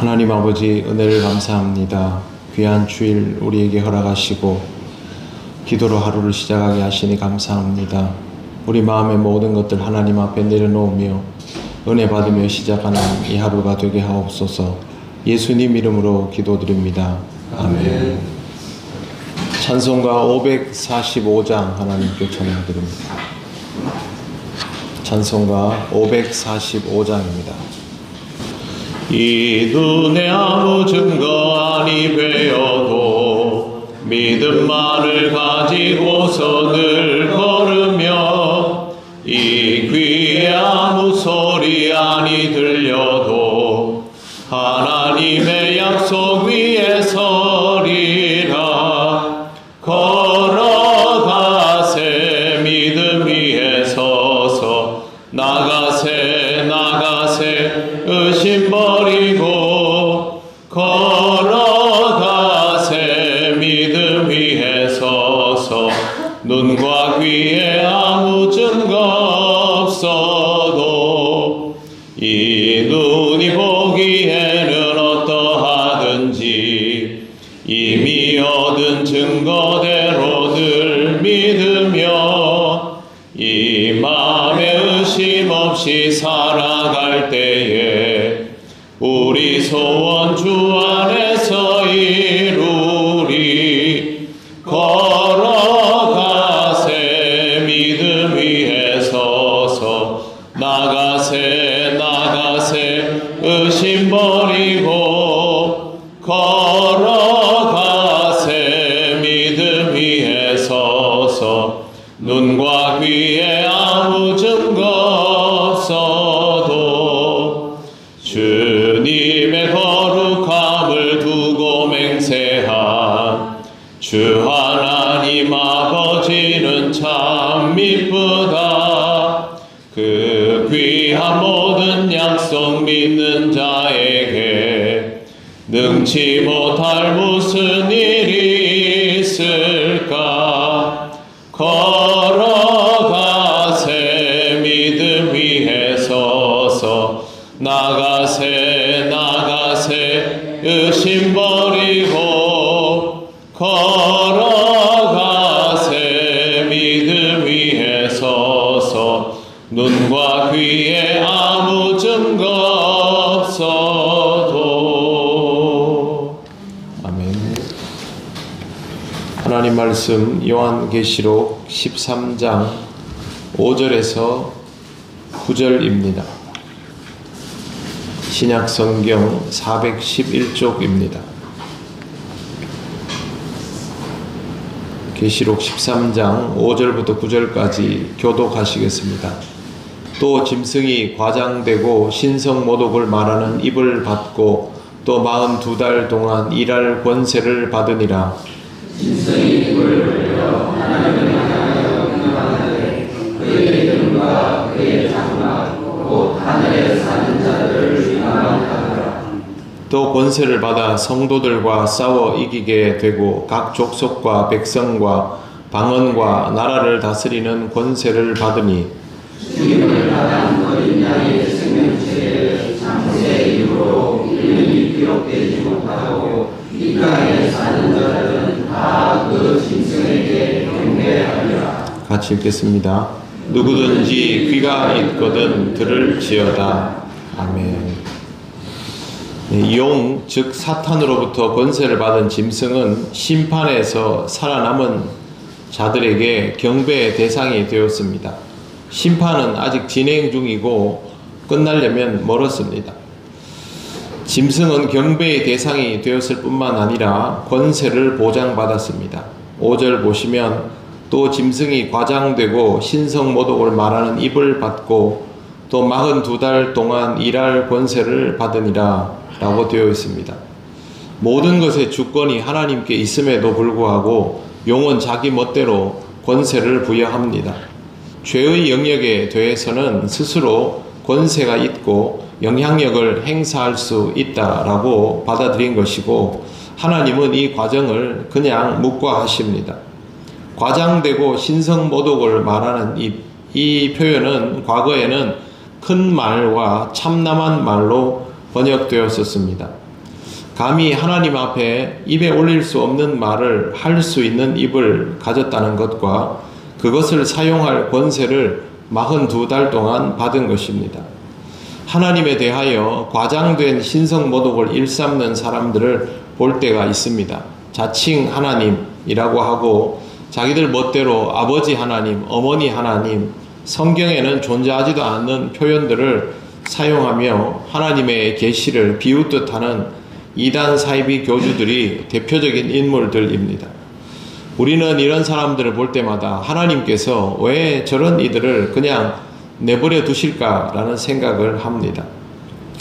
하나님 아버지, 은혜를 감사합니다. 귀한 주일 우리에게 허락하시고 기도로 하루를 시작하게 하시니 감사합니다. 우리 마음의 모든 것들 하나님 앞에 내려놓으며 은혜 받으며 시작하는 이 하루가 되게 하옵소서. 예수님 이름으로 기도드립니다. 아멘. 찬송가 545장 하나님께 찬양드립니다. 찬송가 545장입니다. 이 눈에 아무 증거 아니 되어도 믿음만을 가지고서 늘 걸으며 이 귀에 아무 소리 아니 들려도 하나님의 약속 위에 서리라. 걸어가세 믿음 위에 서서 나가세 의심 버리고 걸어가세 믿음 위에 서서 눈과 귀에 아무 증거 없어도 이 눈이 보기에는 어떠하든지 이미 얻은 증거대로 늘 믿으며 이 마음에 의심 없이 살아갈 때에 우리 소원 주 안에서 이루리. 걸어가세 믿음 위에 서서 나가세 의심 버리고 걸어가세 믿음 위에 서서 눈과 귀에 아무 증거 없어도 주님의 거룩함을 두고 맹세한 주 하나님 아버지는 참 미쁘다. 그 귀한 모든 약속 믿는 자에게 능치 못할 무슨 일이 있을까. 걸어가세 믿음 위에 서서 나가세 의심 버리고 걸어가세 믿음 위에 서서 눈과 귀에 아무 증거 없어도. 아멘. 하나님 말씀 요한계시록 13장 5절에서 9절입니다. 신약성경 411쪽입니다. 계시록 13장 5절부터 9절까지 교독하시겠습니다. 또 짐승이 과장되고 신성모독을 말하는 입을 받고 또 42달 동안 일할 권세를 받으니라. 짐승이 입을 벌려 하나님을 향하여 명령하되 그의 이름과 그의 장막 곧 하늘에 사는 자들을 위임하노라. 또 권세를 받아 성도들과 싸워 이기게 되고 각 족속과 백성과 방언과 나라를 다스리는 권세를 받으니 죽임을 당한 어린 양의 생명책에 장세의 이름으로 이름이 기록되지 못하고 이 땅에 사는 자들은 다 그 짐승에게 경배하리라. 같이 읽겠습니다. 누구든지 귀가 있거든 들을지어다. 아멘. 용, 즉 사탄으로부터 권세를 받은 짐승은 심판에서 살아남은 자들에게 경배의 대상이 되었습니다. 심판은 아직 진행 중이고 끝나려면 멀었습니다. 짐승은 경배의 대상이 되었을 뿐만 아니라 권세를 보장받았습니다. 5절 보시면 또 짐승이 과장되고 신성모독을 말하는 입을 받고 또 42달 동안 일할 권세를 받으니라 라고 되어 있습니다. 모든 것의 주권이 하나님께 있음에도 불구하고 용은 자기 멋대로 권세를 부여합니다. 죄의 영역에 대해서는 스스로 권세가 있고 영향력을 행사할 수 있다라고 받아들인 것이고 하나님은 이 과정을 그냥 묵과하십니다. 과장되고 신성모독을 말하는 이 표현은 과거에는 큰 말과 참남한 말로 번역되었었습니다. 감히 하나님 앞에 입에 올릴 수 없는 말을 할 수 있는 입을 가졌다는 것과 그것을 사용할 권세를 42달 동안 받은 것입니다. 하나님에 대하여 과장된 신성모독을 일삼는 사람들을 볼 때가 있습니다. 자칭 하나님이라고 하고 자기들 멋대로 아버지 하나님, 어머니 하나님, 성경에는 존재하지도 않는 표현들을 사용하며 하나님의 계시를 비웃듯 하는 이단 사이비 교주들이 대표적인 인물들입니다. 우리는 이런 사람들을 볼 때마다 하나님께서 왜 저런 이들을 그냥 내버려 두실까라는 생각을 합니다.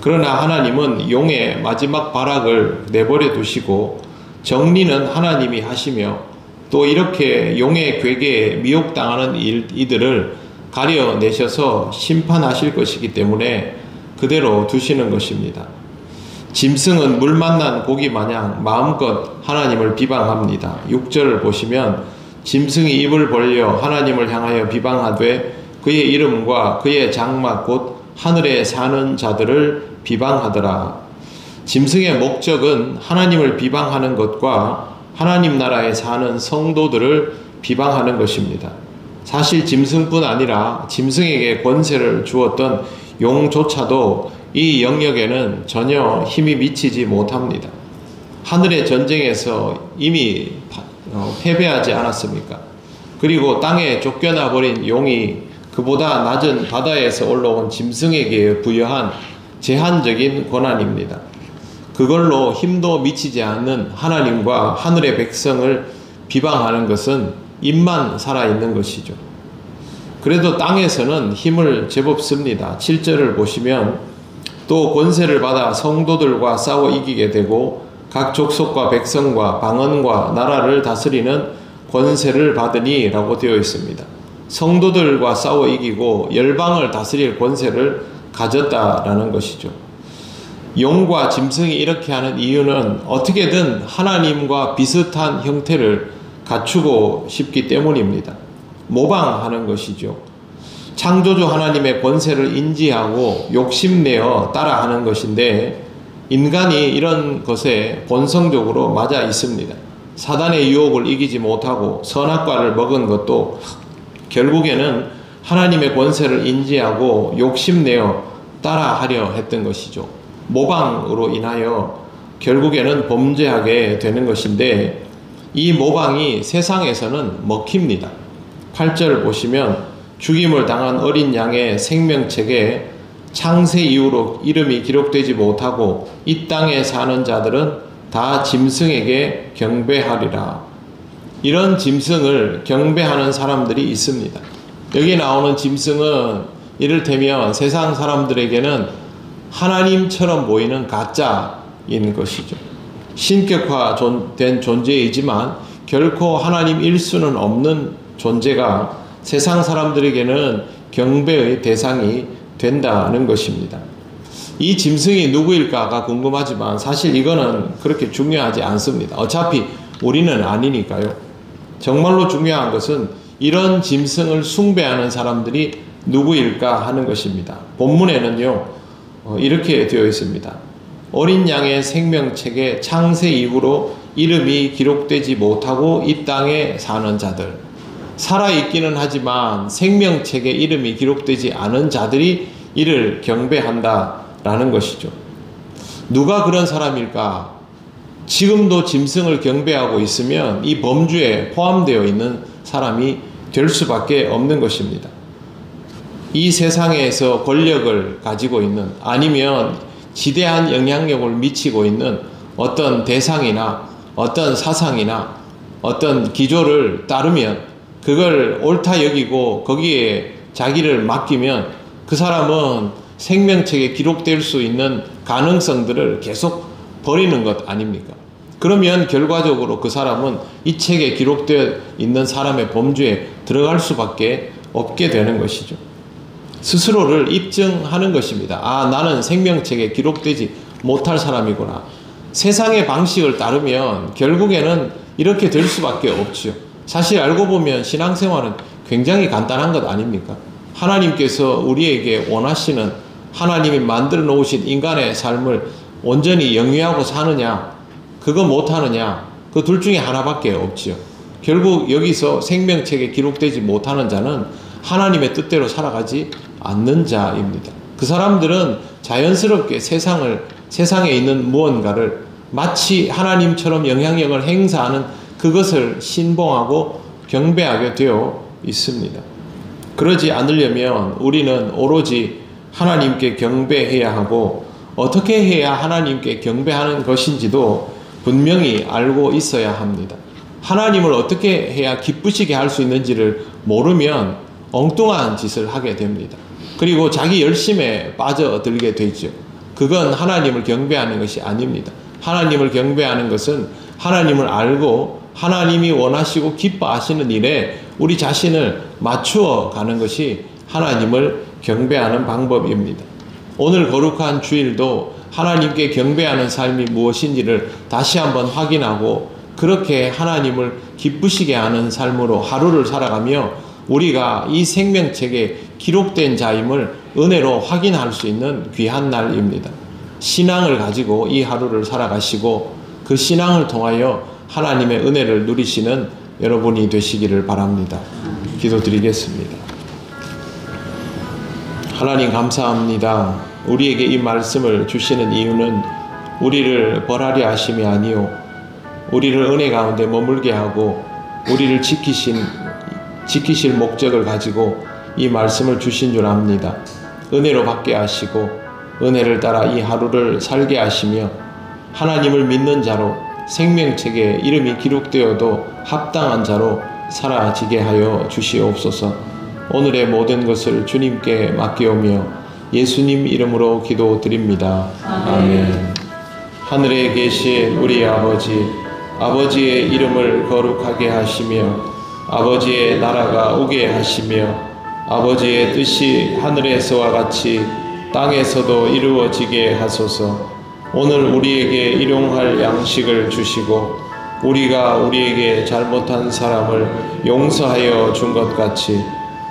그러나 하나님은 용의 마지막 발악을 내버려 두시고 정리는 하나님이 하시며 또 이렇게 용의 괴계에 미혹당하는 이들을 가려내셔서 심판하실 것이기 때문에 그대로 두시는 것입니다. 짐승은 물 만난 고기 마냥 마음껏 하나님을 비방합니다. 6절을 보시면 짐승이 입을 벌려 하나님을 향하여 비방하되 그의 이름과 그의 장막 곧 하늘에 사는 자들을 비방하더라. 짐승의 목적은 하나님을 비방하는 것과 하나님 나라에 사는 성도들을 비방하는 것입니다. 사실 짐승뿐 아니라 짐승에게 권세를 주었던 용조차도 이 영역에는 전혀 힘이 미치지 못합니다. 하늘의 전쟁에서 이미 패배하지 않았습니까? 그리고 땅에 쫓겨나 버린 용이 그보다 낮은 바다에서 올라온 짐승에게 부여한 제한적인 권한입니다. 그걸로 힘도 미치지 않는 하나님과 하늘의 백성을 비방하는 것은 입만 살아있는 것이죠. 그래도 땅에서는 힘을 제법 씁니다. 7절을 보시면 또 권세를 받아 성도들과 싸워 이기게 되고 각 족속과 백성과 방언과 나라를 다스리는 권세를 받으니 라고 되어 있습니다. 성도들과 싸워 이기고 열방을 다스릴 권세를 가졌다라는 것이죠. 용과 짐승이 이렇게 하는 이유는 어떻게든 하나님과 비슷한 형태를 갖추고 싶기 때문입니다. 모방하는 것이죠. 창조주 하나님의 권세를 인지하고 욕심내어 따라하는 것인데 인간이 이런 것에 본성적으로 맞아 있습니다. 사단의 유혹을 이기지 못하고 선악과를 먹은 것도 결국에는 하나님의 권세를 인지하고 욕심내어 따라하려 했던 것이죠. 모방으로 인하여 결국에는 범죄하게 되는 것인데 이 모방이 세상에서는 먹힙니다. 8절 보시면 죽임을 당한 어린 양의 생명책에 창세 이후로 이름이 기록되지 못하고 이 땅에 사는 자들은 다 짐승에게 경배하리라. 이런 짐승을 경배하는 사람들이 있습니다. 여기 나오는 짐승은 이를테면 세상 사람들에게는 하나님처럼 보이는 가짜인 것이죠. 신격화된 존재이지만 결코 하나님일 수는 없는 존재가 세상 사람들에게는 경배의 대상이 된다는 것입니다. 이 짐승이 누구일까가 궁금하지만 사실 이거는 그렇게 중요하지 않습니다. 어차피 우리는 아니니까요. 정말로 중요한 것은 이런 짐승을 숭배하는 사람들이 누구일까 하는 것입니다. 본문에는요, 이렇게 되어 있습니다. 어린 양의 생명책에 창세 이후로 이름이 기록되지 못하고 이 땅에 사는 자들. 살아있기는 하지만 생명책에 이름이 기록되지 않은 자들이 이를 경배한다라는 것이죠. 누가 그런 사람일까? 지금도 짐승을 경배하고 있으면 이 범주에 포함되어 있는 사람이 될 수밖에 없는 것입니다. 이 세상에서 권력을 가지고 있는 아니면 지대한 영향력을 미치고 있는 어떤 대상이나 어떤 사상이나 어떤 기조를 따르면 그걸 옳다 여기고 거기에 자기를 맡기면 그 사람은 생명책에 기록될 수 있는 가능성들을 계속 버리는 것 아닙니까? 그러면 결과적으로 그 사람은 이 책에 기록되어 있는 사람의 범주에 들어갈 수밖에 없게 되는 것이죠. 스스로를 입증하는 것입니다. 아, 나는 생명책에 기록되지 못할 사람이구나. 세상의 방식을 따르면 결국에는 이렇게 될 수밖에 없죠. 사실 알고 보면 신앙생활은 굉장히 간단한 것 아닙니까? 하나님께서 우리에게 원하시는 하나님이 만들어 놓으신 인간의 삶을 온전히 영위하고 사느냐, 그거 못하느냐, 그 둘 중에 하나밖에 없지요. 결국 여기서 생명책에 기록되지 못하는 자는 하나님의 뜻대로 살아가지 않는 자입니다. 그 사람들은 자연스럽게 세상에 있는 무언가를 마치 하나님처럼 영향력을 행사하는 그것을 신봉하고 경배하게 되어 있습니다. 그러지 않으려면 우리는 오로지 하나님께 경배해야 하고, 어떻게 해야 하나님께 경배하는 것인지도 분명히 알고 있어야 합니다. 하나님을 어떻게 해야 기쁘시게 할 수 있는지를 모르면 엉뚱한 짓을 하게 됩니다. 그리고 자기 열심에 빠져들게 되죠. 그건 하나님을 경배하는 것이 아닙니다. 하나님을 경배하는 것은 하나님을 알고 하나님이 원하시고 기뻐하시는 일에 우리 자신을 맞추어 가는 것이 하나님을 경배하는 방법입니다. 오늘 거룩한 주일도 하나님께 경배하는 삶이 무엇인지를 다시 한번 확인하고, 그렇게 하나님을 기쁘시게 하는 삶으로 하루를 살아가며 우리가 이 생명책에 기록된 자임을 은혜로 확인할 수 있는 귀한 날입니다. 신앙을 가지고 이 하루를 살아가시고 그 신앙을 통하여 하나님의 은혜를 누리시는 여러분이 되시기를 바랍니다. 기도드리겠습니다. 하나님 감사합니다. 우리에게 이 말씀을 주시는 이유는 우리를 벌하려 하심이 아니요, 우리를 은혜 가운데 머물게 하고 우리를 지키실 목적을 가지고 이 말씀을 주신 줄 압니다. 은혜로 받게 하시고 은혜를 따라 이 하루를 살게 하시며 하나님을 믿는 자로 생명책에 이름이 기록되어도 합당한 자로 살아지게 하여 주시옵소서. 오늘의 모든 것을 주님께 맡기오며 예수님 이름으로 기도드립니다. 아멘. 하늘에 계신 우리 아버지의 이름을 거룩하게 하시며 아버지의 나라가 오게 하시며 아버지의 뜻이 하늘에서와 같이 땅에서도 이루어지게 하소서. 오늘 우리에게 일용할 양식을 주시고 우리가 우리에게 잘못한 사람을 용서하여 준 것 같이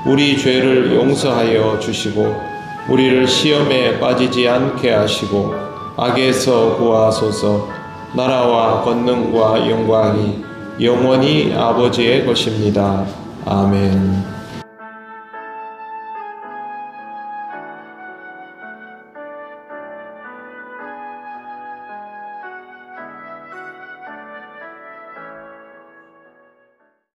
우리 죄를 용서하여 주시고 우리를 시험에 빠지지 않게 하시고 악에서 구하소서. 나라와 권능과 영광이 영원히 아버지의 것입니다. 아멘.